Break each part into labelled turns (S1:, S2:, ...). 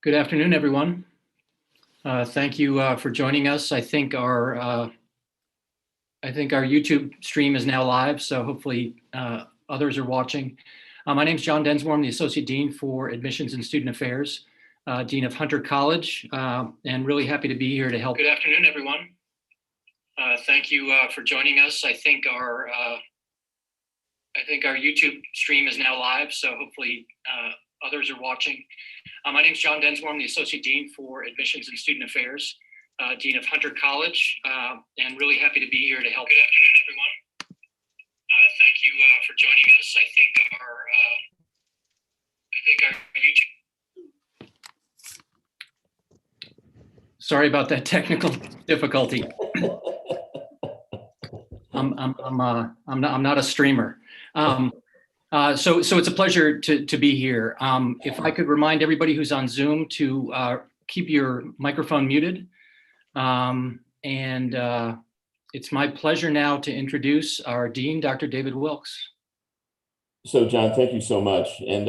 S1: Good afternoon, everyone. Thank you for joining us. I think our YouTube stream is now live, so hopefully others are watching. My name is John Densmore. I'm the Associate Dean for Admissions and Student Affairs, Dean of Hunter College, and really happy to be here to help. Good afternoon, everyone. Thank you for joining us. I think our YouTube stream is now live, so hopefully others are watching. My name is John Densmore. I'm the Associate Dean for Admissions and Student Affairs, Dean of Hunter College, and really happy to be here to help. Good afternoon, everyone. Thank you for joining us. I think our YouTube. Sorry about that technical difficulty. I'm not a streamer. So it's a pleasure to be here. If I could remind everybody who's on Zoom to keep your microphone muted. It's my pleasure now to introduce our Dean, Dr. David Wilkes.
S2: So John, thank you so much. And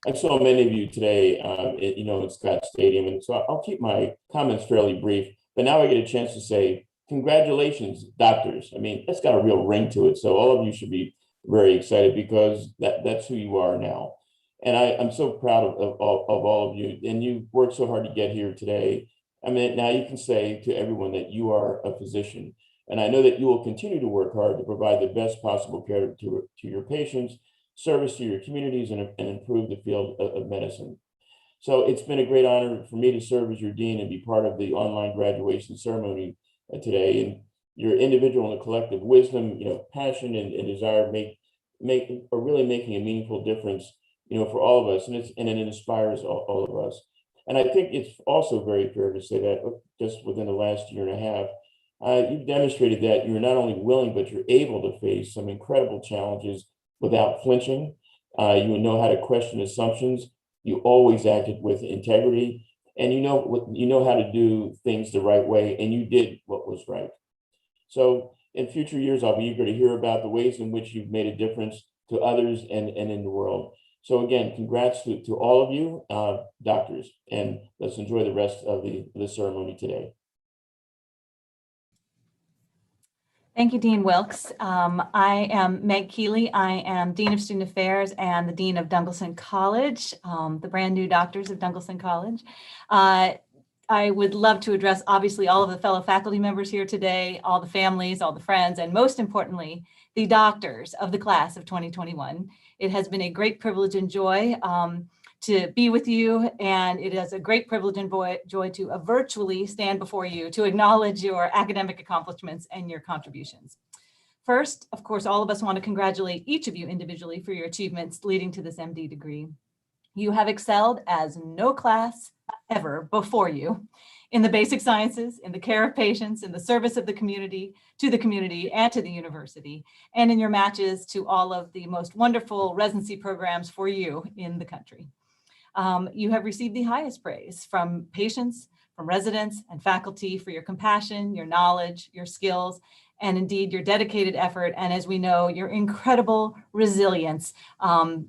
S2: I saw many of you today, in Scott Stadium. And so I'll keep my comments fairly brief, but now I get a chance to say, congratulations, doctors. I mean, that's got a real ring to it. So all of you should be very excited because that's who you are now. And I'm so proud of all of you. And you worked so hard to get here today. I mean, now you can say to everyone that you are a physician. And I know that you will continue to work hard to provide the best possible care to your patients, service to your communities, and improve the field of medicine. So it's been a great honor for me to serve as your dean and be part of the online graduation ceremony today. And your individual and collective wisdom, passion and desire are really making a meaningful difference, for all of us, and it inspires all of us. And I think it's also very fair to say that just within the last year and a half, you've demonstrated that you're not only willing, but you're able to face some incredible challenges without flinching. You know how to question assumptions. You always acted with integrity, and you know how to do things the right way, and you did what was right. So in future years, I'll be eager to hear about the ways in which you've made a difference to others and in the world. So again, congrats to all of you, doctors, and let's enjoy the rest of the ceremony today.
S3: Thank you, Dean Wilkes. I am Meg Keeley. I am Dean of Student Affairs and the Dean of Dungelson College, the brand new doctors of Dungelson College. I would love to address, obviously, all of the fellow faculty members here today, all the families, all the friends, and most importantly, the doctors of the class of 2021. It has been a great privilege and joy to be with you, and it is a great privilege and joy to virtually stand before you to acknowledge your academic accomplishments and your contributions. First, of course, all of us want to congratulate each of you individually for your achievements leading to this MD degree. You have excelled as no class ever before you in the basic sciences, in the care of patients, in the service of the community, and to the university, and in your matches to all of the most wonderful residency programs for you in the country. You have received the highest praise from patients, from residents and faculty for your compassion, your knowledge, your skills, and indeed your dedicated effort. And as we know, your incredible resilience,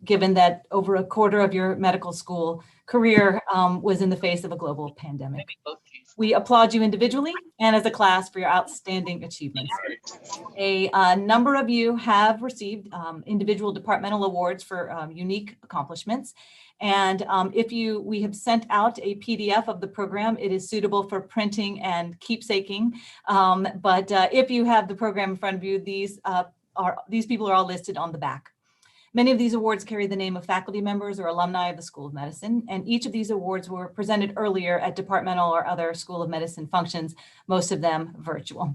S3: given that over a quarter of your medical school career was in the face of a global pandemic. We applaud you individually and as a class for your outstanding achievements. A number of you have received individual departmental awards for unique accomplishments. And we have sent out a PDF of the program. It is suitable for printing and keepsaking. But if you have the program in front of you, these people are all listed on the back. Many of these awards carry the name of faculty members or alumni of the School of Medicine, and each of these awards were presented earlier at departmental or other School of Medicine functions, most of them virtual.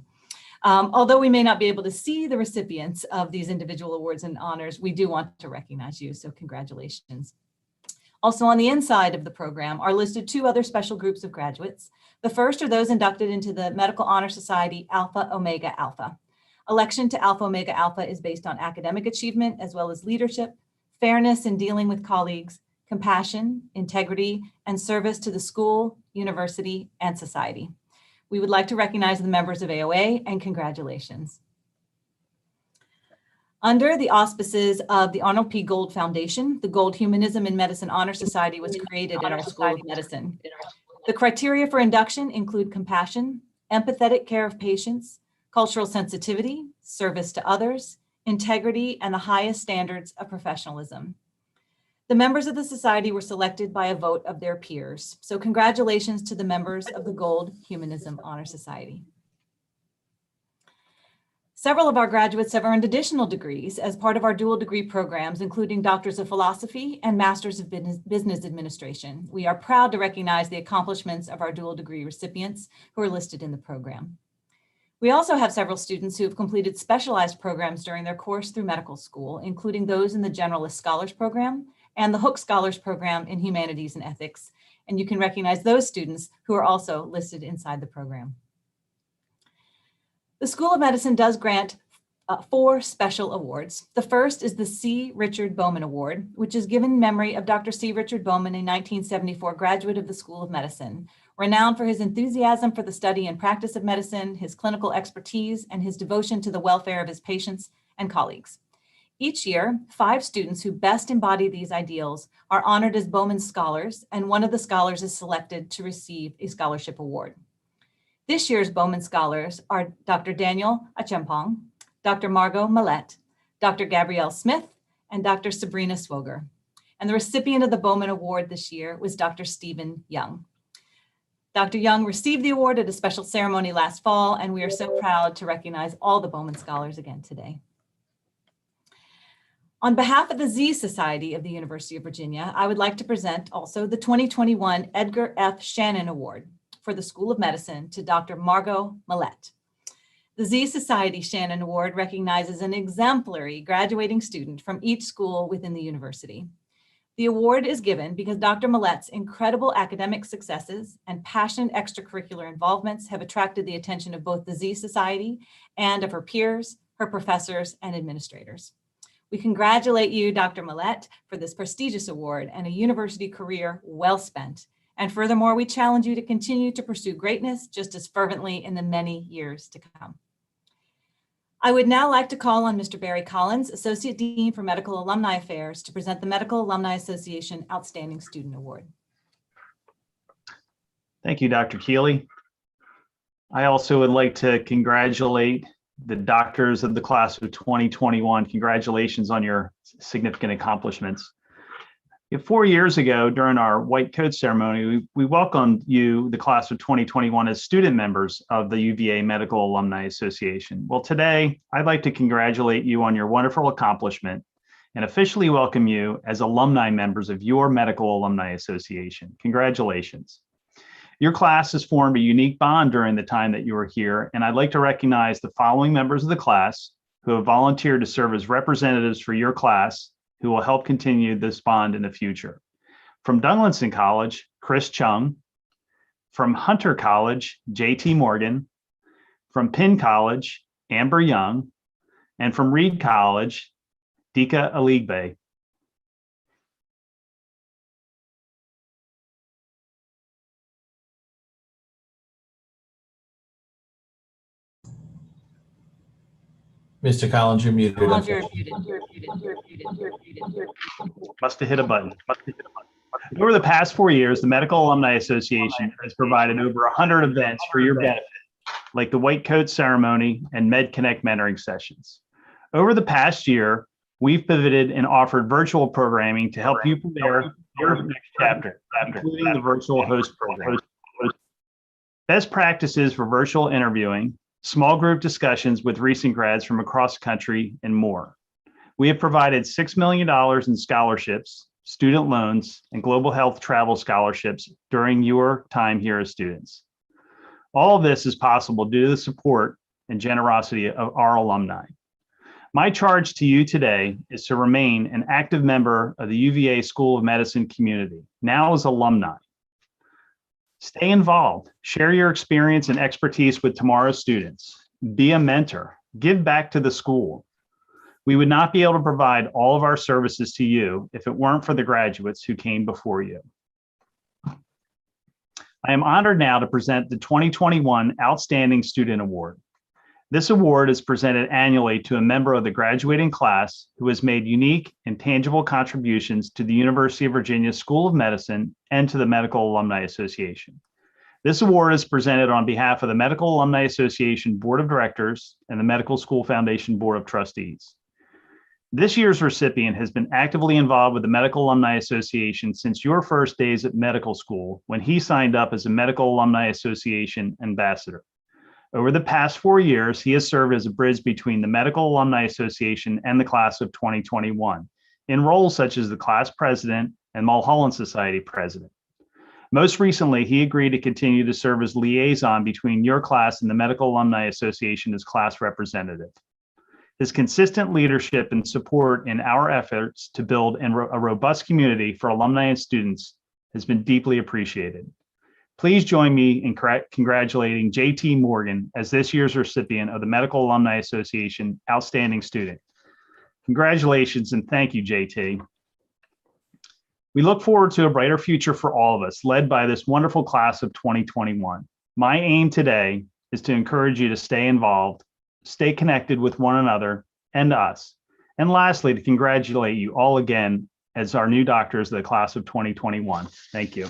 S3: Although we may not be able to see the recipients of these individual awards and honors, we do want to recognize you, so congratulations. Also on the inside of the program are listed two other special groups of graduates. The first are those inducted into the Medical Honor Society Alpha Omega Alpha. Election to Alpha Omega Alpha is based on academic achievement as well as leadership, fairness in dealing with colleagues, compassion, integrity, and service to the school, university, and society. We would like to recognize the members of AOA and congratulations. Under the auspices of the Arnold P. Gold Foundation, the Gold Humanism in Medicine Honor Society was created in our School of Medicine. The criteria for induction include compassion, empathetic care of patients, cultural sensitivity, service to others, integrity, and the highest standards of professionalism. The members of the society were selected by a vote of their peers. So congratulations to the members of the Gold Humanism Honor Society. Several of our graduates have earned additional degrees as part of our dual degree programs, including Doctors of Philosophy and Masters of Business Administration. We are proud to recognize the accomplishments of our dual degree recipients who are listed in the program. We also have several students who have completed specialized programs during their course through medical school, including those in the Generalist Scholars Program and the Hook Scholars Program in Humanities and Ethics. And you can recognize those students who are also listed inside the program. The School of Medicine does grant 4 special awards. The first is the C. Richard Bowman Award, which is given in memory of Dr. C. Richard Bowman, a 1974 graduate of the School of Medicine, renowned for his enthusiasm for the study and practice of medicine, his clinical expertise, and his devotion to the welfare of his patients and colleagues. Each year, 5 students who best embody these ideals are honored as Bowman Scholars, and one of the scholars is selected to receive a scholarship award. This year's Bowman Scholars are Dr. Daniel Achempong, Dr. Margot Millette, Dr. Gabrielle Smith, and Dr. Sabrina Swoger. And the recipient of the Bowman Award this year was Dr. Stephen Young. Dr. Young received the award at a special ceremony last fall, and we are so proud to recognize all the Bowman Scholars again today. On behalf of the Z Society of the University of Virginia, I would like to present also the 2021 Edgar F. Shannon Award for the School of Medicine to Dr. Margot Millette. The Z Society Shannon Award recognizes an exemplary graduating student from each school within the university. The award is given because Dr. Millette's incredible academic successes and passionate extracurricular involvements have attracted the attention of both the Z Society and of her peers, her professors, and administrators. We congratulate you, Dr. Millette, for this prestigious award and a university career well spent. And furthermore, we challenge you to continue to pursue greatness just as fervently in the many years to come. I would now like to call on Mr. Barry Collins, Associate Dean for Medical Alumni Affairs, to present the Medical Alumni Association Outstanding Student Award.
S4: Thank you, Dr. Keeley. I also would like to congratulate the doctors of the class of 2021. Congratulations on your significant accomplishments. 4 years ago, during our white coat ceremony, we welcomed you, the class of 2021, as student members of the UVA Medical Alumni Association. Well, today, I'd like to congratulate you on your wonderful accomplishment and officially welcome you as alumni members of your Medical Alumni Association. Congratulations. Your class has formed a unique bond during the time that you were here, and I'd like to recognize the following members of the class who have volunteered to serve as representatives for your class, who will help continue this bond in the future. From Dunglison College, Chris Chung. From Hunter College, JT Morgan. From Penn College, Amber Young. And from Reed College, Dika Aligbe.
S5: Mr. Collins, you're muted.
S3: Collins, you're muted.
S4: Must have hit a button. Over the past 4 years, the Medical Alumni Association has provided over 100 events for your benefit, like the White Coat Ceremony and Med Connect mentoring sessions. Over the past year, we've pivoted and offered virtual programming to help you prepare your next chapter, including the virtual host program. Best practices for virtual interviewing, small group discussions with recent grads from across the country, and more. We have provided $6 million in scholarships, student loans, and global health travel scholarships during your time here as students. All of this is possible due to the support and generosity of our alumni. My charge to you today is to remain an active member of the UVA School of Medicine community, now as alumni. Stay involved, share your experience and expertise with tomorrow's students, be a mentor, give back to the school. We would not be able to provide all of our services to you if it weren't for the graduates who came before you. I am honored now to present the 2021 Outstanding Student Award. This award is presented annually to a member of the graduating class who has made unique and tangible contributions to the University of Virginia School of Medicine and to the Medical Alumni Association. This award is presented on behalf of the Medical Alumni Association Board of Directors and the Medical School Foundation Board of Trustees. This year's recipient has been actively involved with the Medical Alumni Association since your first days at medical school when he signed up as a Medical Alumni Association ambassador. Over the past 4 years, he has served as a bridge between the Medical Alumni Association and the class of 2021 in roles such as the class president and Mulholland Society president. Most recently, he agreed to continue to serve as liaison between your class and the Medical Alumni Association as class representative. His consistent leadership and support in our efforts to build a robust community for alumni and students has been deeply appreciated. Please join me in congratulating JT Morgan as this year's recipient of the Medical Alumni Association Outstanding Student. Congratulations and thank you, JT. We look forward to a brighter future for all of us, led by this wonderful class of 2021. My aim today is to encourage you to stay involved, stay connected with one another and us. And lastly, to congratulate you all again as our new doctors of the class of 2021. Thank you.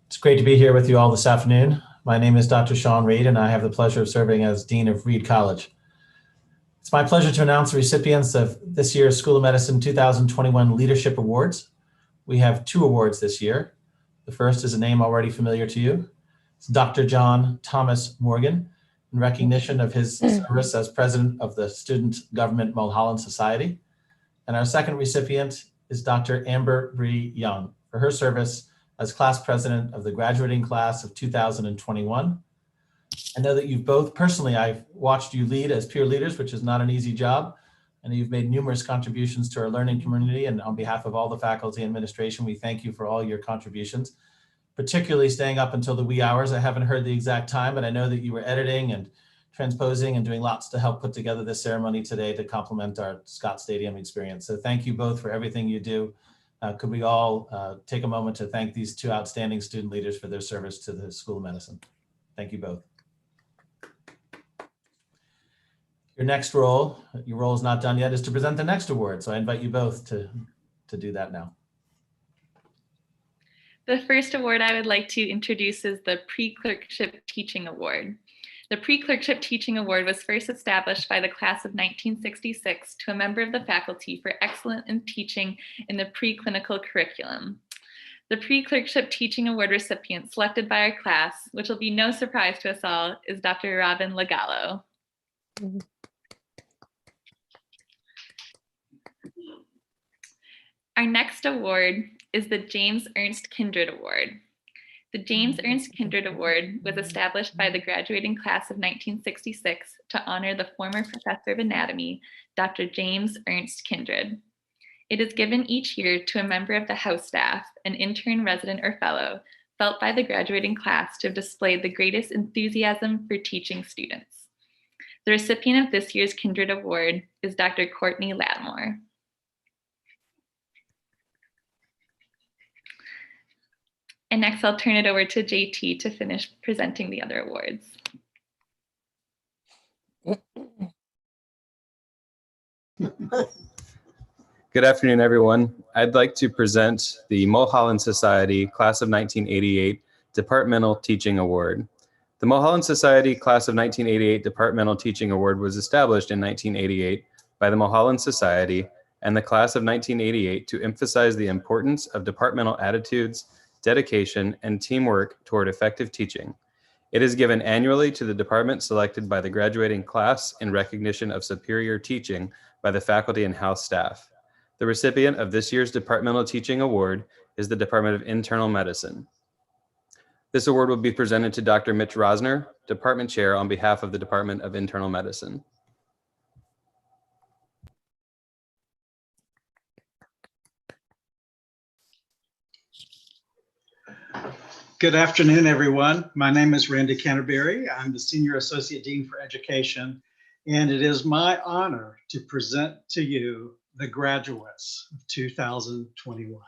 S5: It's great to be here with you all this afternoon. My name is Dr. Sean Reed, and I have the pleasure of serving as Dean of Reed College. It's my pleasure to announce the recipients of this year's School of Medicine 2021 Leadership Awards. We have 2 awards this year. The first is a name already familiar to you. It's Dr. John Thomas Morgan, in recognition of his service as president of the Student Government Mulholland Society. And our second recipient is Dr. Amber Bree Young for her service as class president of the graduating class of 2021. I know that you've both, personally, I've watched you lead as peer leaders, which is not an easy job. And you've made numerous contributions to our learning community. And on behalf of all the faculty and administration, we thank you for all your contributions, particularly staying up until the wee hours. I haven't heard the exact time, but I know that you were editing and transposing and doing lots to help put together this ceremony today to complement our Scott Stadium experience. So thank you both for everything you do. Could we all take a moment to thank these 2 outstanding student leaders for their service to the School of Medicine. Thank you both. Your next role, your role is not done yet, is to present the next award. So I invite you both to do that now.
S6: The first award I would like to introduce is the Pre-Clerkship Teaching Award. The Pre-Clerkship Teaching Award was first established by the class of 1966 to a member of the faculty for excellence in teaching in the preclinical curriculum. The Pre-Clerkship Teaching Award recipient selected by our class, which will be no surprise to us all, is Dr. Robin Lagallo. Our next award is the James Ernst Kindred Award. The James Ernst Kindred Award was established by the graduating class of 1966 to honor the former professor of anatomy, Dr. James Ernst Kindred. It is given each year to a member of the house staff, an intern, resident, or fellow, felt by the graduating class to have displayed the greatest enthusiasm for teaching students. The recipient of this year's Kindred Award is Dr. Courtney Latmore. And next, I'll turn it over to JT to finish presenting the other awards.
S7: Good afternoon, everyone. I'd like to present the Mulholland Society Class of 1988 Departmental Teaching Award. The Mulholland Society Class of 1988 Departmental Teaching Award was established in 1988 by the Mulholland Society and the Class of 1988 to emphasize the importance of departmental attitudes, dedication, and teamwork toward effective teaching. It is given annually to the department selected by the graduating class in recognition of superior teaching by the faculty and house staff. The recipient of this year's Departmental Teaching Award is the Department of Internal Medicine. This award will be presented to Dr. Mitch Rosner, Department Chair, on behalf of the Department of Internal Medicine.
S8: Good afternoon, everyone. My name is Randy Canterbury. I'm the Senior Associate Dean for Education, and it is my honor to present to you the graduates of 2021.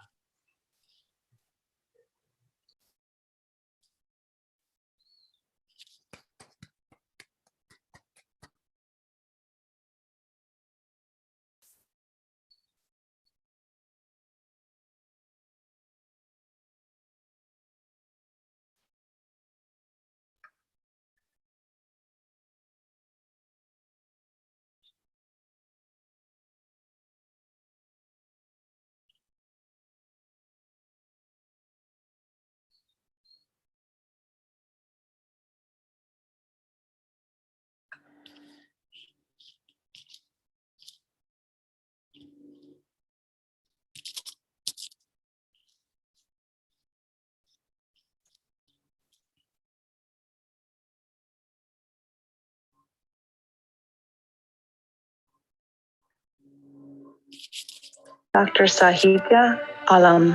S9: Dr. Sahitya Alam.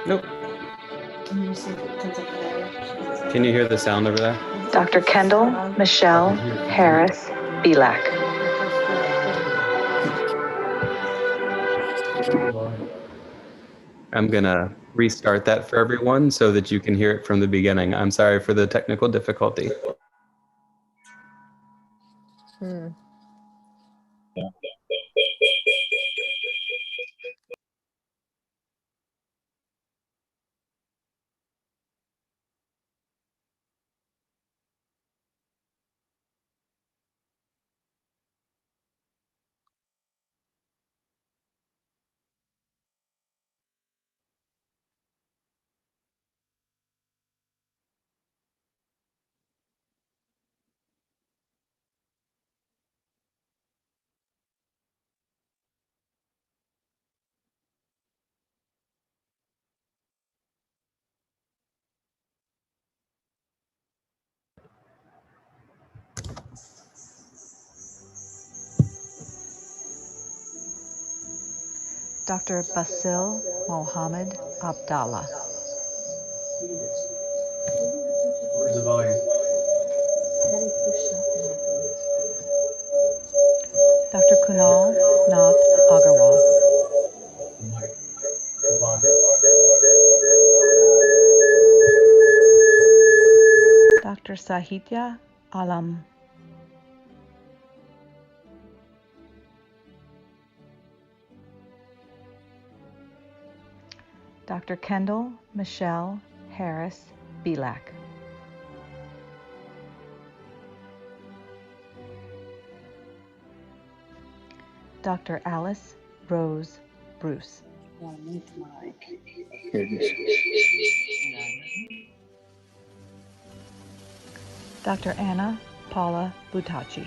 S7: Nope. Can you hear the sound over there?
S9: Dr. Kendall Michelle Harris Belak.
S7: I'm gonna restart that for everyone so that you can hear it from the beginning. I'm sorry for the technical difficulty.
S9: Dr. Basil Mohammed Abdallah. Dr. Kunal Nath Agarwal. Dr. Sahitya Alam. Dr. Kendall Michelle Harris Belak. Dr. Alice Rose Bruce. Dr. Anna Paula Butachi.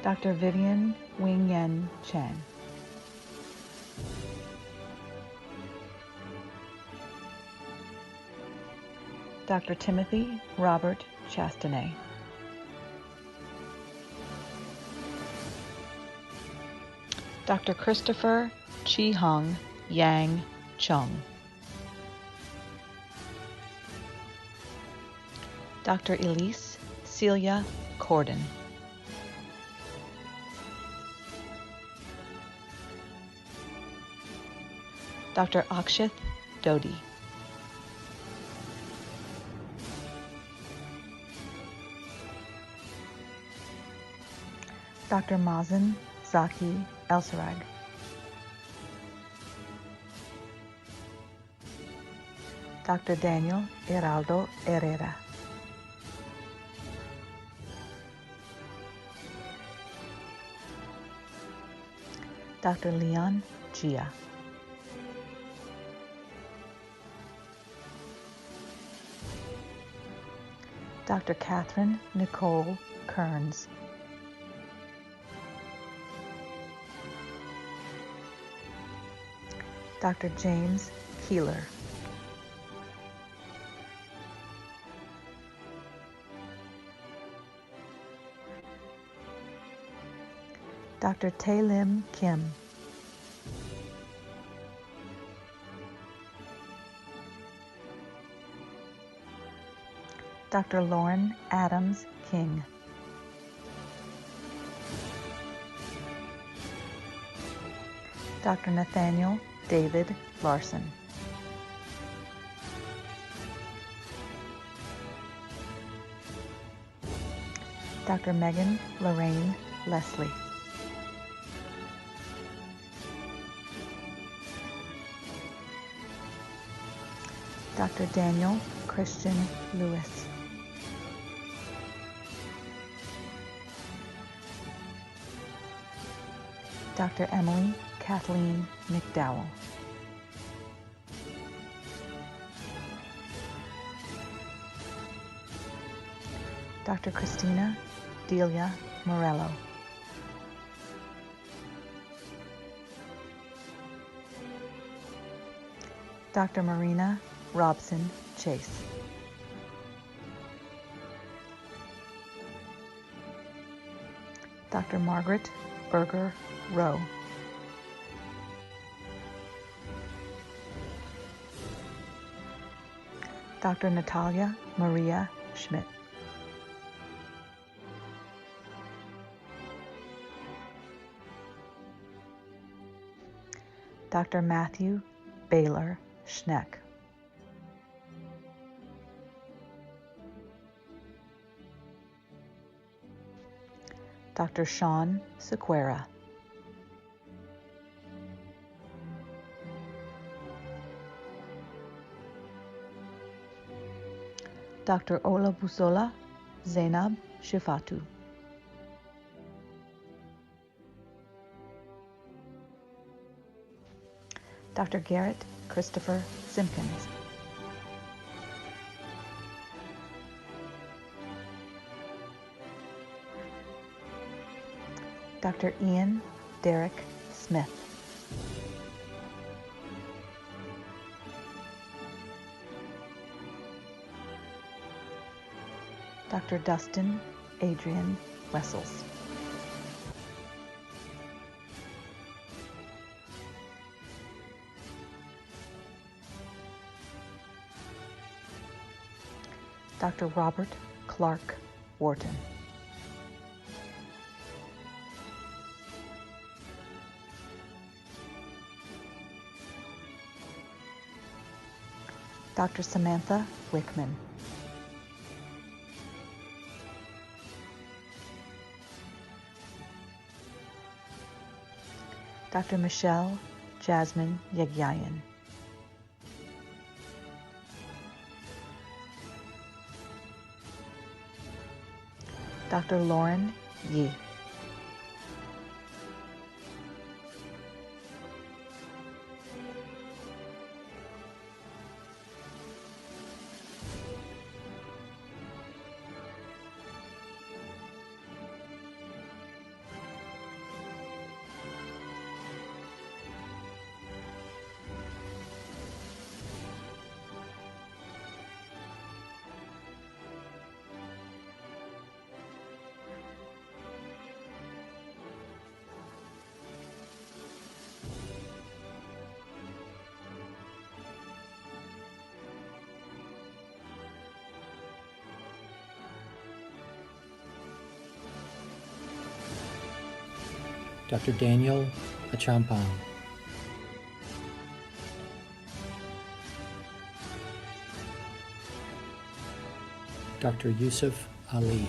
S9: Dr. Vivian Wing Yen Chen. Dr. Timothy Robert Chastanet. Dr. Christopher Chi Hung Yang Chung. Dr. Elise Celia Corden. Dr. Akshith Dodi. Dr. Mazen Zaki Elsarag. Dr. Daniel Heraldo Herrera. Dr. Leon Gia. Dr. Catherine Nicole Kearns. Dr. James Keeler. Dr. Tae Lim Kim. Dr. Lauren Adams King. Dr. Nathaniel David Larson. Dr. Megan Lorraine Leslie. Dr. Daniel Christian Lewis. Dr. Emily Kathleen McDowell. Dr. Christina Delia Morello. Dr. Marina Robson Chase. Dr. Margaret Berger Rowe. Dr. Natalia Maria Schmidt. Dr. Matthew Baylor Schneck. Dr. Sean Sequeira. Dr. Olabusola Zainab Shifatu. Dr. Garrett Christopher Simpkins. Dr. Ian Derek Smith. Dr. Dustin Adrian Wessels. Dr. Robert Clark Wharton. Dr. Samantha Wickman. Dr. Michelle Jasmine Yegyayan. Dr. Lauren Yi.
S1: Dr. Daniel Achampong. Dr. Yusuf Ali.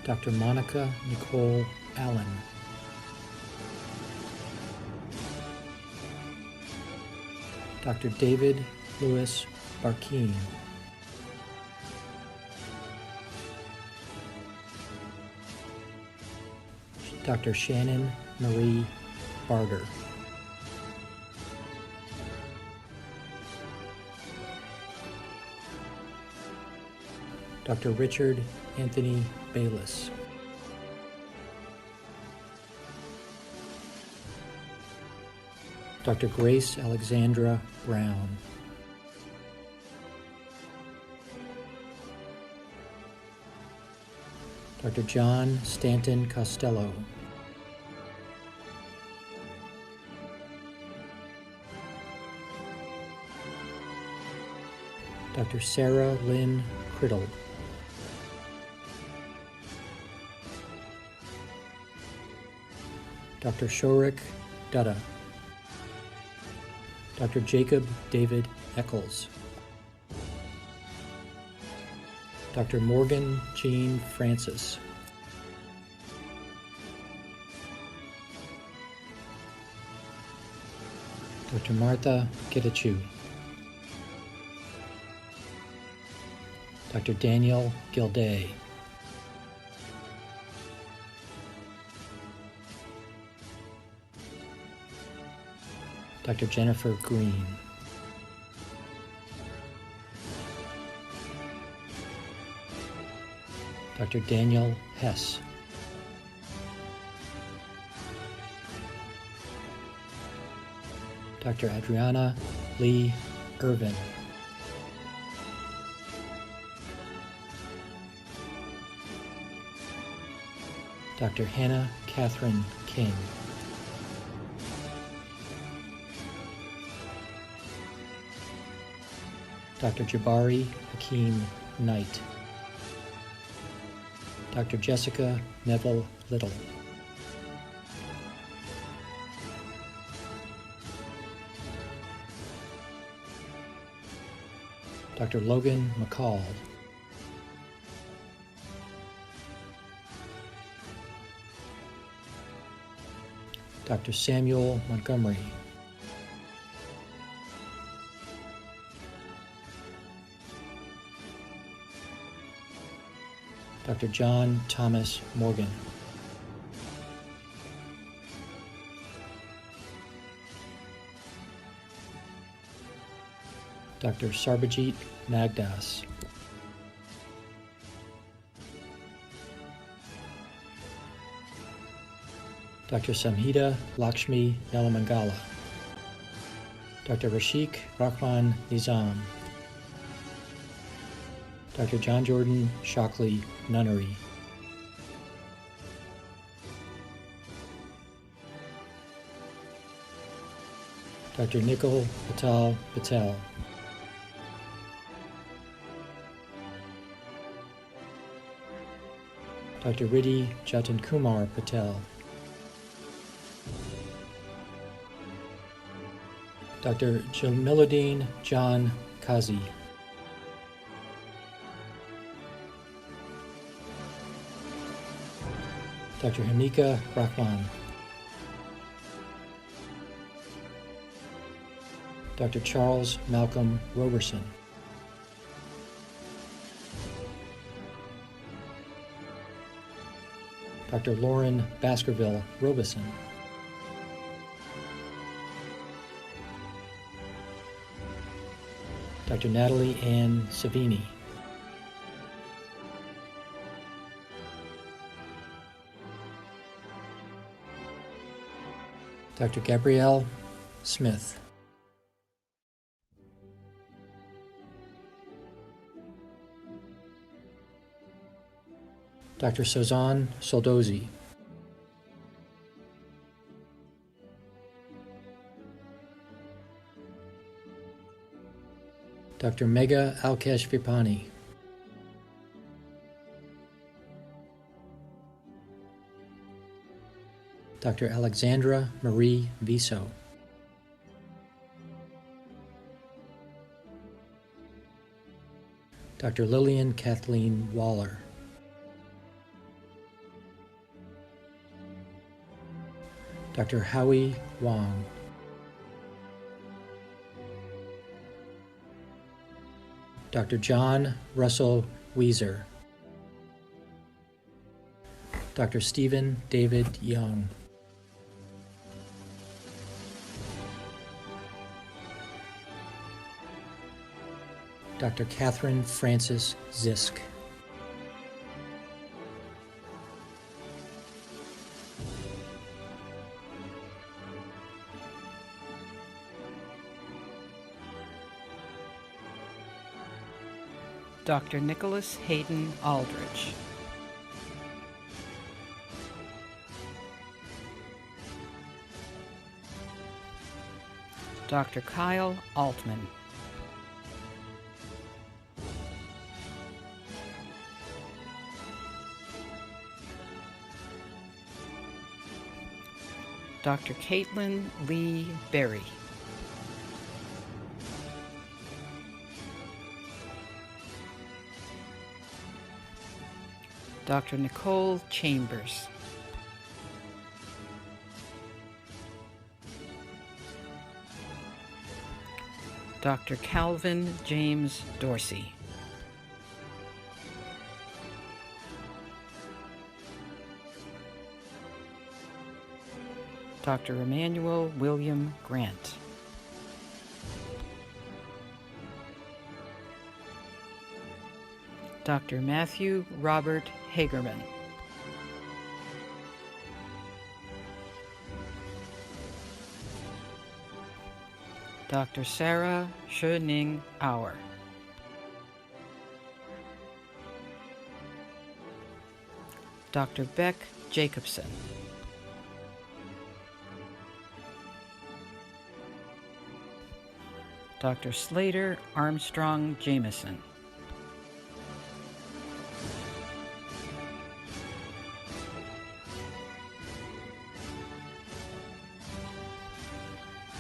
S1: Dr. Monica Nicole Allen. Dr. David Louis Barkeen. Dr. Shannon Marie Barter. Dr. Richard Anthony Bayless. Dr. Grace Alexandra Brown. Dr. John Stanton Costello. Dr. Sarah Lynn Criddle. Dr. Shorik Dutta. Dr. Jacob David Eccles. Dr. Morgan Jean Francis. Dr. Martha Kitachu. Dr. Daniel Gilday. Dr. Jennifer Green. Dr. Daniel Hess. Dr. Adriana Lee Irvin. Dr. Hannah Catherine King. Dr. Jabari Hakeem Knight. Dr. Jessica Neville Little. Dr. Logan McCall. Dr. Samuel Montgomery. Dr. John Thomas Morgan. Dr. Sarbajit Nagdas. Dr. Samhita Lakshmi Nelamangala. Dr. Rashik Rahman Nizam. Dr. John Jordan Shockley Nunnery. Dr. Nikil Patel Patel. Dr. Riddhi Jatin Kumar Patel. Dr. Jamiluddin John Kazi. Dr. Hamika Rahman. Dr. Charles Malcolm Roberson. Dr. Lauren Baskerville Robeson. Dr. Natalie Ann Savini. Dr. Gabrielle Smith. Dr. Sozan Soldozi. Dr. Megha Alkesh Vipani. Dr. Alexandra Marie Viso. Dr. Lillian Kathleen Waller. Dr. Howie Wong. Dr. John Russell Weiser. Dr. Stephen David Young. Dr. Catherine Frances Zisk.
S10: Dr. Nicholas Hayden Aldrich. Dr. Kyle Altman. Dr. Caitlin Lee Berry. Dr. Nicole Chambers. Dr. Calvin James Dorsey. Dr. Emmanuel William Grant. Dr. Matthew Robert Hagerman. Dr. Sarah Schoening Auer. Dr. Beck Jacobson. Dr. Slater Armstrong Jameson.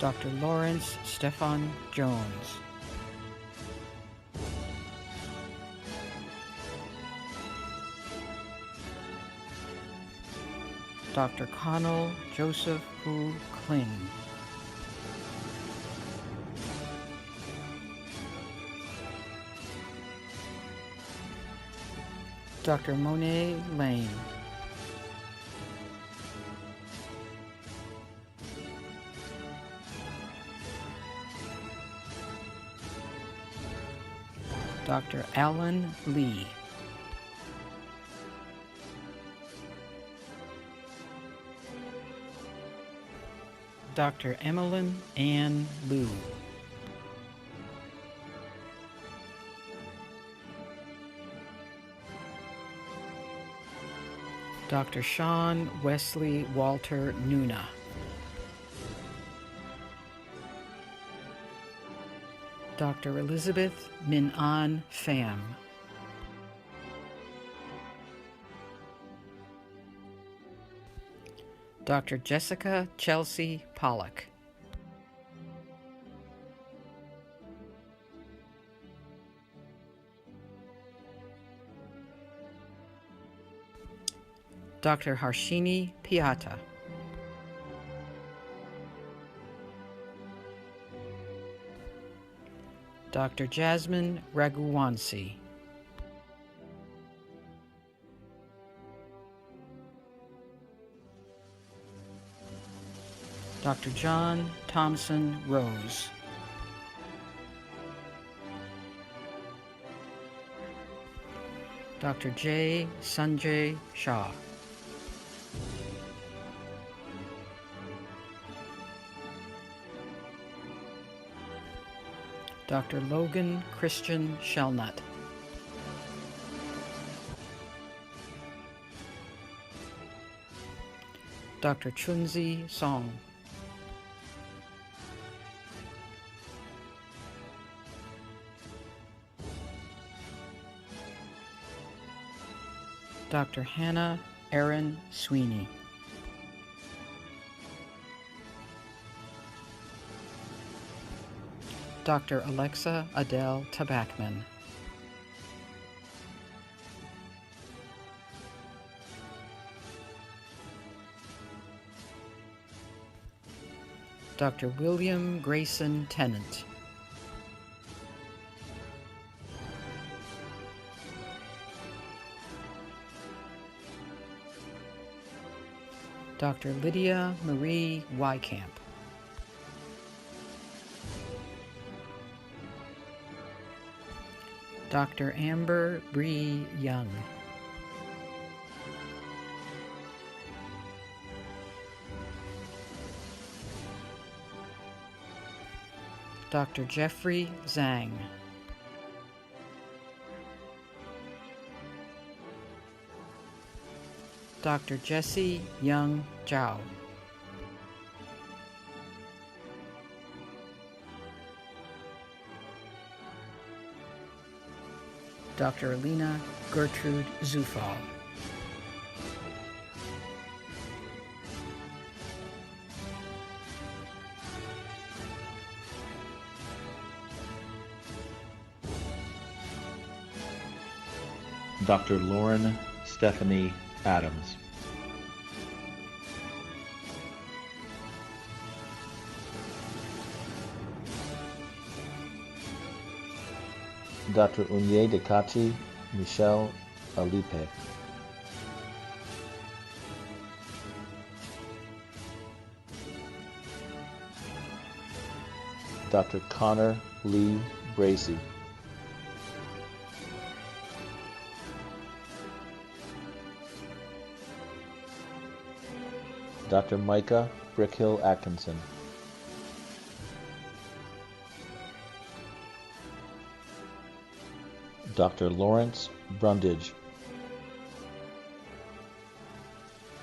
S10: Dr. Lawrence Stefan Jones. Dr. Connell Joseph Hu Kling. Dr. Monet Lane. Dr. Alan Lee. Dr. Emmeline Ann Liu. Dr. Sean Wesley Walter Nuna. Dr. Elizabeth Min An Pham. Dr. Jessica Chelsea Pollock. Dr. Harshini Piatta. Dr. Jasmine Raghuwanshi. Dr. John Thompson Rose. Dr. J. Sanjay Shah. Dr. Logan Christian Shelnut. Dr. Chunzi Song. Dr. Hannah Erin Sweeney. Dr. Alexa Adele Tabakman. Dr. William Grayson Tennant. Dr. Lydia Marie Wycamp. Dr. Amber Bree Young. Dr. Jeffrey Zhang. Dr. Jesse Young Zhao. Dr. Alina Gertrude Zufall.
S11: Dr. Lauren Stephanie Adams. Dr. Onyedikachi Michelle Alipe. Dr. Connor Lee Bracy. Dr. Micah Brickhill Atkinson. Dr. Lawrence Brundage.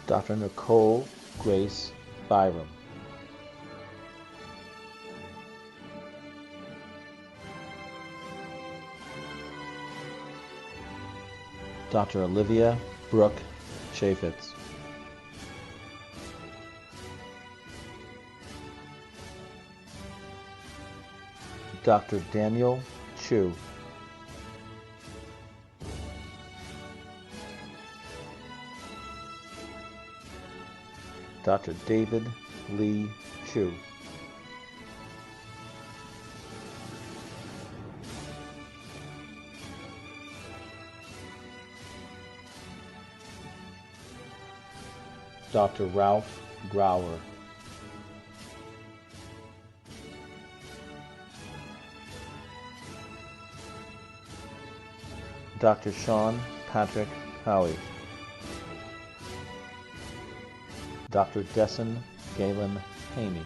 S11: Dr. Nicole Grace Byram. Dr. Olivia Brooke Chaffetz. Dr. Daniel Chu. Dr. David Lee Chu. Dr. Ralph Grauer. Dr. Sean Patrick Howie. Dr. Desson Galen Haney.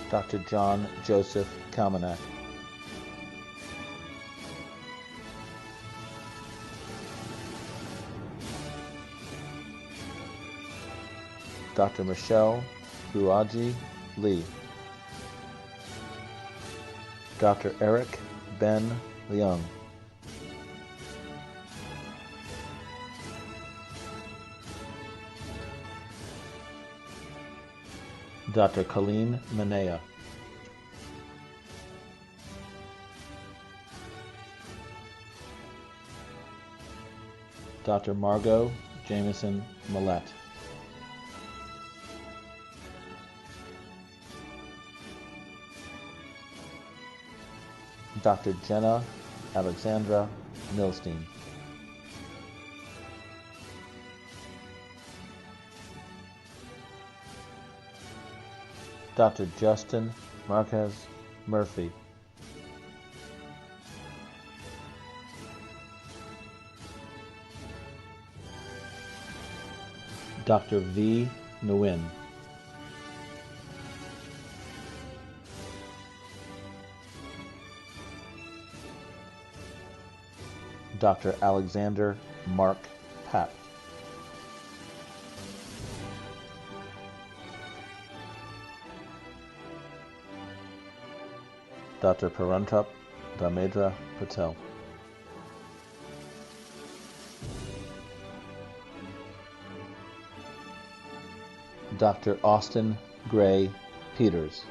S11: Dr. John Joseph Kalmanak. Dr. Michelle Buaji Lee. Dr. Eric Ben Leung. Dr. Colleen Manea. Dr. Margot Jameson Millette. Dr. Jenna Alexandra Milstein. Dr. Justin Marquez Murphy. Dr. V. Nguyen. Dr. Alexander Mark Papp. Dr. Parantup Dhamedra Patel. Dr. Austin Gray Peters.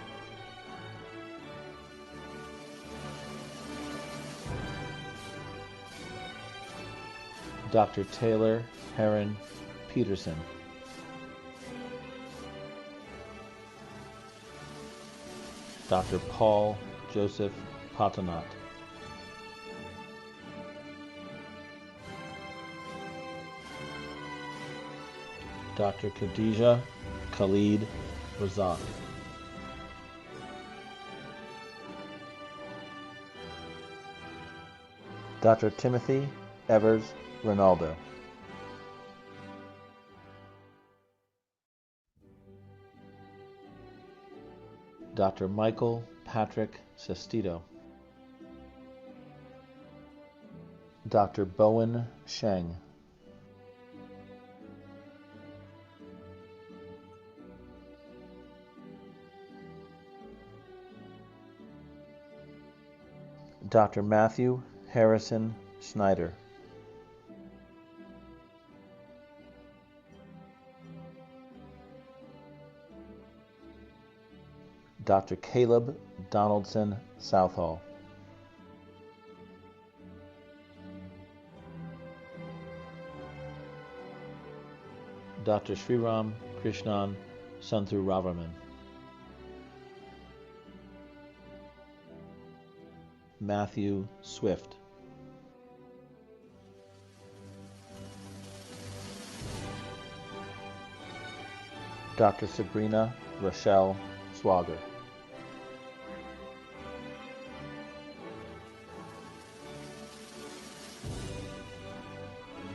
S11: Dr. Taylor Heron Peterson. Dr. Paul Joseph Patanat. Dr. Khadija Khalid Razak. Dr. Timothy Evers Ronaldo. Dr. Michael Patrick Sestito, Dr. Bowen Sheng, Dr. Matthew Harrison Schneider, Dr. Caleb Donaldson Southall, Dr. Sriram Krishnan Santhu Ravaman, Matthew Swift, Dr. Sabrina Rochelle Swager,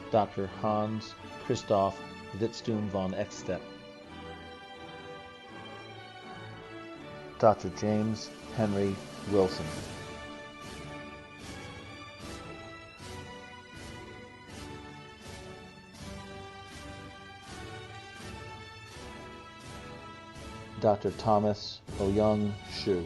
S11: Dr. Hans Christoph Witztum von Eckstedt, Dr. James Henry Wilson, Dr. Thomas Oyoung Shu,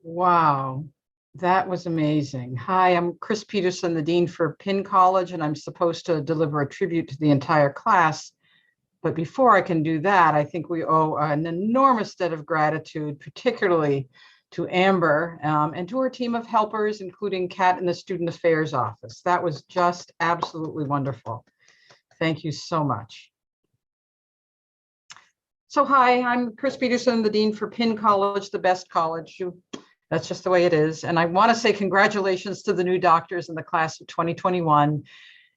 S12: Wow, that was amazing. Hi, I'm Chris Peterson, the Dean for Penn College, and I'm supposed to deliver a tribute to the entire class. But before I can do that, I think we owe an enormous debt of gratitude, particularly to Amber and to her team of helpers, including Kat in the Student Affairs Office. That was just absolutely wonderful. Thank you so much. So hi, I'm Chris Peterson, the Dean for Penn College, the best college. That's just the way it is. And I want to say congratulations to the new doctors in the class of 2021.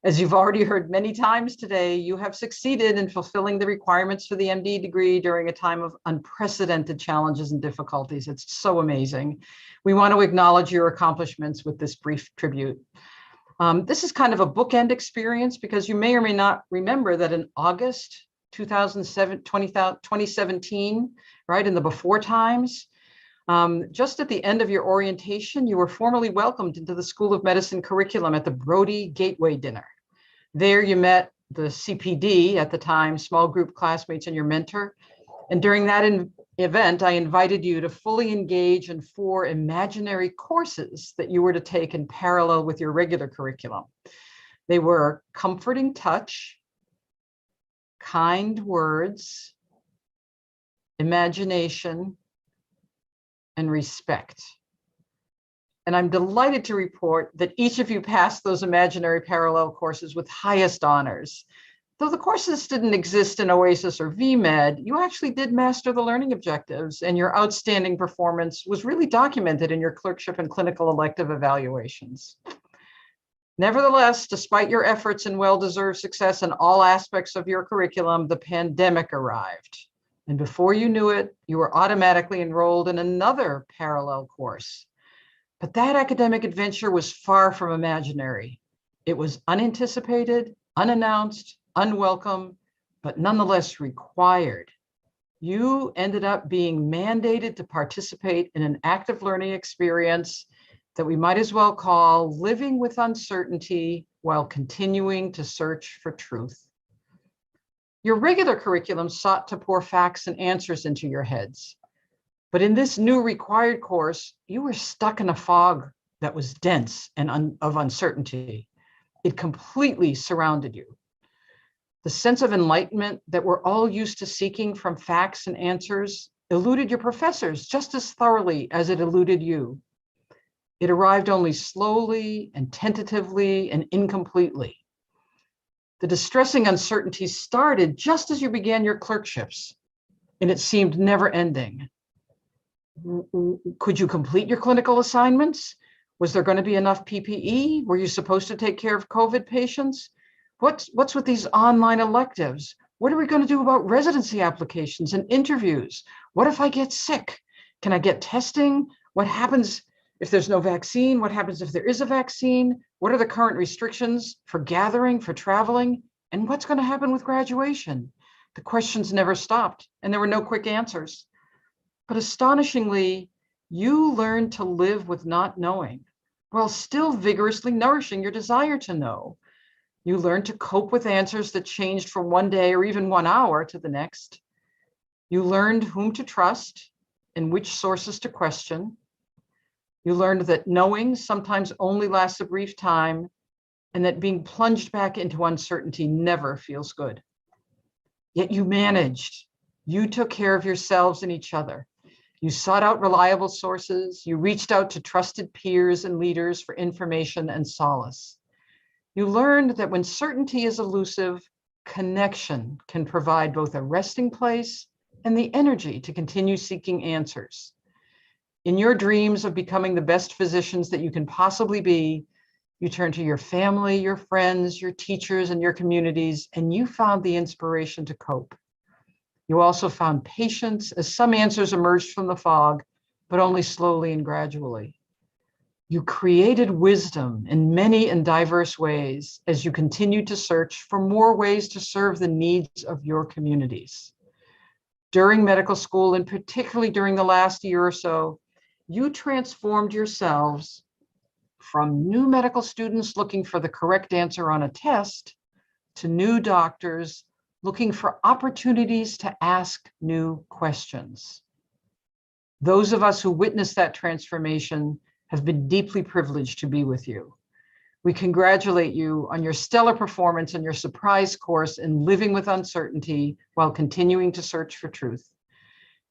S12: As you've already heard many times today, you have succeeded in fulfilling the requirements for the MD degree during a time of unprecedented challenges and difficulties. It's so amazing. We want to acknowledge your accomplishments with this brief tribute. This is kind of a bookend experience because you may or may not remember that in August 2017, right, in the before times, just at the end of your orientation, you were formally welcomed into the School of Medicine curriculum at the Brody Gateway Dinner. There you met the CPD at the time, small group classmates and your mentor. And during that event, I invited you to fully engage in 4 imaginary courses that you were to take in parallel with your regular curriculum. They were comforting touch, kind words, imagination, and respect. And I'm delighted to report that each of you passed those imaginary parallel courses with highest honors. Though the courses didn't exist in OASIS or VMed, you actually did master the learning objectives, and your outstanding performance was really documented in your clerkship and clinical elective evaluations. Nevertheless, despite your efforts and well-deserved success in all aspects of your curriculum, the pandemic arrived. And before you knew it, you were automatically enrolled in another parallel course. But that academic adventure was far from imaginary. It was unanticipated, unannounced, unwelcome, but nonetheless required. You ended up being mandated to participate in an active learning experience that we might as well call living with uncertainty while continuing to search for truth. Your regular curriculum sought to pour facts and answers into your heads. But in this new required course, you were stuck in a fog that was dense and of uncertainty. It completely surrounded you. The sense of enlightenment that we're all used to seeking from facts and answers eluded your professors just as thoroughly as it eluded you. It arrived only slowly and tentatively and incompletely. The distressing uncertainty started just as you began your clerkships, and it seemed never ending. Could you complete your clinical assignments? Was there going to be enough PPE? Were you supposed to take care of COVID patients? What's with these online electives? What are we going to do about residency applications and interviews? What if I get sick? Can I get testing? What happens if there's no vaccine? What happens if there is a vaccine? What are the current restrictions for gathering, for traveling? And what's going to happen with graduation? The questions never stopped, and there were no quick answers. But astonishingly, you learned to live with not knowing while still vigorously nourishing your desire to know. You learned to cope with answers that changed from one day or even 1 hour to the next. You learned whom to trust and which sources to question. You learned that knowing sometimes only lasts a brief time, and that being plunged back into uncertainty never feels good. Yet you managed. You took care of yourselves and each other. You sought out reliable sources. You reached out to trusted peers and leaders for information and solace. You learned that when certainty is elusive, connection can provide both a resting place and the energy to continue seeking answers. In your dreams of becoming the best physicians that you can possibly be, you turned to your family, your friends, your teachers, and your communities, and you found the inspiration to cope. You also found patience as some answers emerged from the fog, but only slowly and gradually. You created wisdom in many and diverse ways as you continued to search for more ways to serve the needs of your communities. During medical school, and particularly during the last year or so, you transformed yourselves from new medical students looking for the correct answer on a test to new doctors looking for opportunities to ask new questions. Those of us who witnessed that transformation have been deeply privileged to be with you. We congratulate you on your stellar performance and your surprise course in living with uncertainty while continuing to search for truth.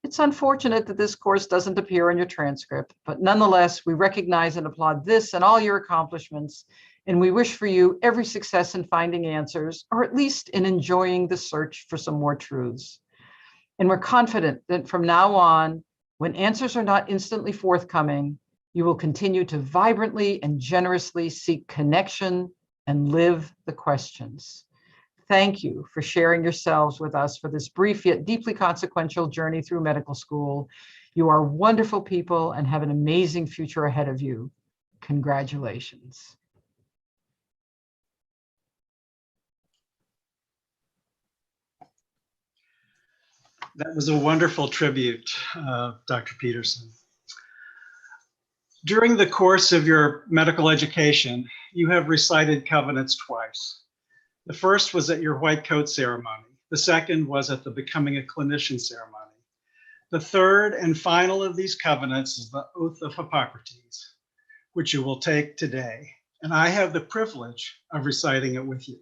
S12: It's unfortunate that this course doesn't appear on your transcript, but nonetheless, we recognize and applaud this and all your accomplishments, and we wish for you every success in finding answers, or at least in enjoying the search for some more truths. And we're confident that from now on, when answers are not instantly forthcoming, you will continue to vibrantly and generously seek connection and live the questions. Thank you for sharing yourselves with us for this brief yet deeply consequential journey through medical school. You are wonderful people and have an amazing future ahead of you. Congratulations.
S8: That was a wonderful tribute, Dr. Peterson. During the course of your medical education, you have recited covenants twice. The first was at your white coat ceremony. The second was at the Becoming a Clinician ceremony. The third and final of these covenants is the Oath of Hippocrates, which you will take today. And I have the privilege of reciting it with you.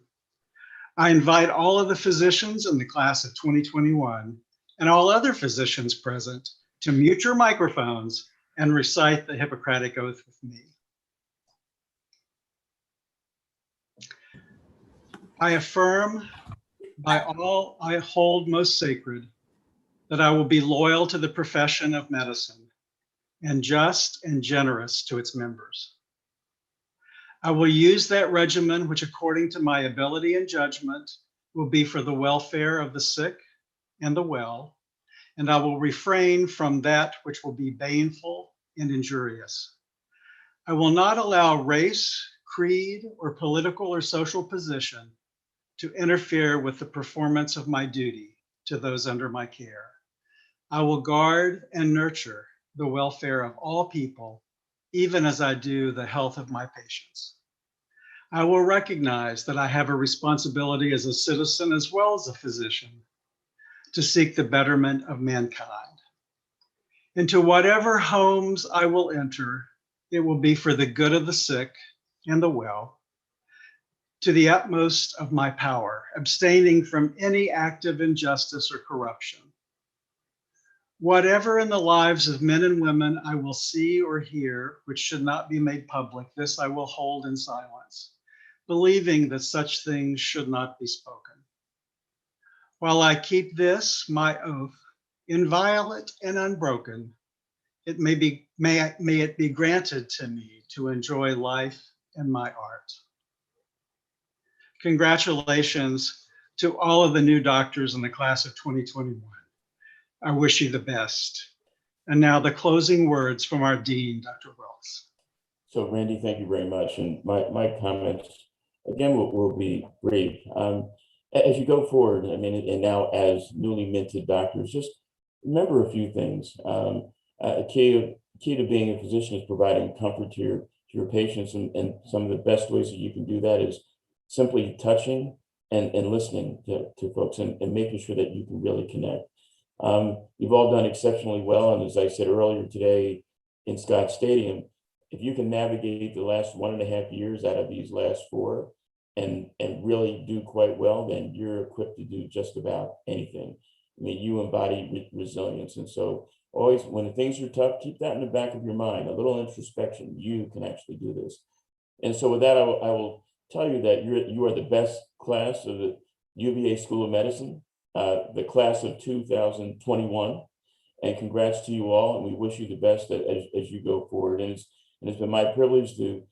S8: I invite all of the physicians in the class of 2021 and all other physicians present to mute your microphones and recite the Hippocratic Oath with me. I affirm by all I hold most sacred that I will be loyal to the profession of medicine and just and generous to its members. I will use that regimen which, according to my ability and judgment, will be for the welfare of the sick and the well, and I will refrain from that which will be baneful and injurious. I will not allow race, creed, or political or social position to interfere with the performance of my duty to those under my care. I will guard and nurture the welfare of all people, even as I do the health of my patients. I will recognize that I have a responsibility as a citizen as well as a physician to seek the betterment of mankind. Into whatever homes I will enter, it will be for the good of the sick and the well, to the utmost of my power, abstaining from any act of injustice or corruption. Whatever in the lives of men and women I will see or hear, which should not be made public, this I will hold in silence, believing that such things should not be spoken. While I keep this, my oath, inviolate and unbroken, may it be granted to me to enjoy life and my art. congratulations to all of the new doctors in the class of 2021. I wish you the best. And now the closing words from our Dean, Dr. Wilkes.
S2: So Randy, thank you very much. And my comments, again, will be brief. As you go forward, I mean, and now as newly minted doctors, just remember a few things. Key to being a physician is providing comfort to your patients. And some of the best ways that you can do that is simply touching and listening to folks and making sure that you can really connect. You've all done exceptionally well. And as I said earlier today in Scott Stadium, if you can navigate the last 1.5 years out of these last 4 and really do quite well, then you're equipped to do just about anything. I mean, you embody resilience. And so always when things are tough, keep that in the back of your mind, a little introspection. You can actually do this. And so with that, I will tell you that you are the best class of the UVA School of Medicine, the class of 2021. And congrats to you all. And we wish you the best as you go forward. And it's been my privilege to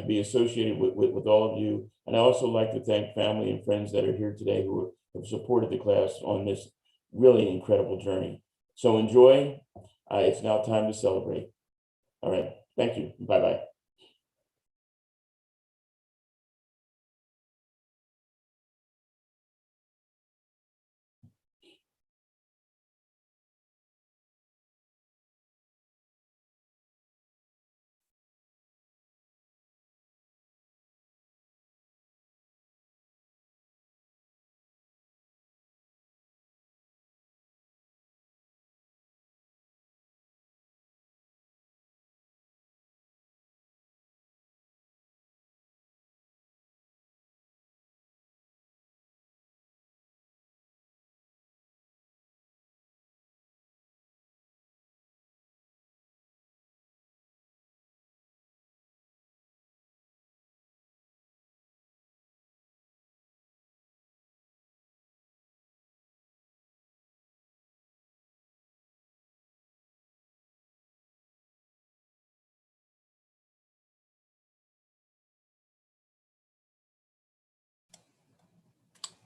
S2: be associated with all of you. And I also like to thank family and friends that are here today who have supported the class on this really incredible journey. So enjoy. It's now time to celebrate. All right. Thank you. Bye-bye.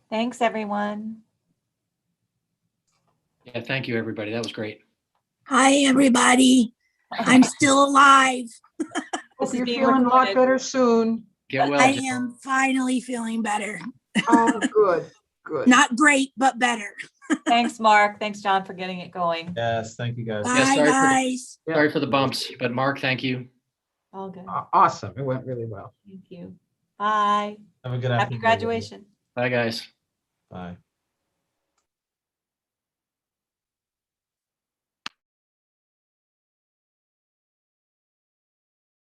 S3: Thanks, everyone.
S1: Yeah, thank you, everybody. That was great.
S13: Hi, everybody. I'm still alive.
S12: Hope you're feeling a lot better soon.
S1: Get well.
S13: I
S1: Jen.
S13: am finally feeling better.
S12: Oh, good, good.
S13: Not great, but better.
S3: Thanks, Mark. Thanks, John, for getting it going.
S5: Yes, thank you guys.
S13: Bye, guys.
S1: Sorry for the bumps, but Mark, thank you.
S3: All good.
S12: Awesome. It went really well.
S3: Thank you. Bye.
S5: Have a good
S3: Happy
S5: afternoon.
S3: graduation.
S1: Bye, guys.
S5: Bye.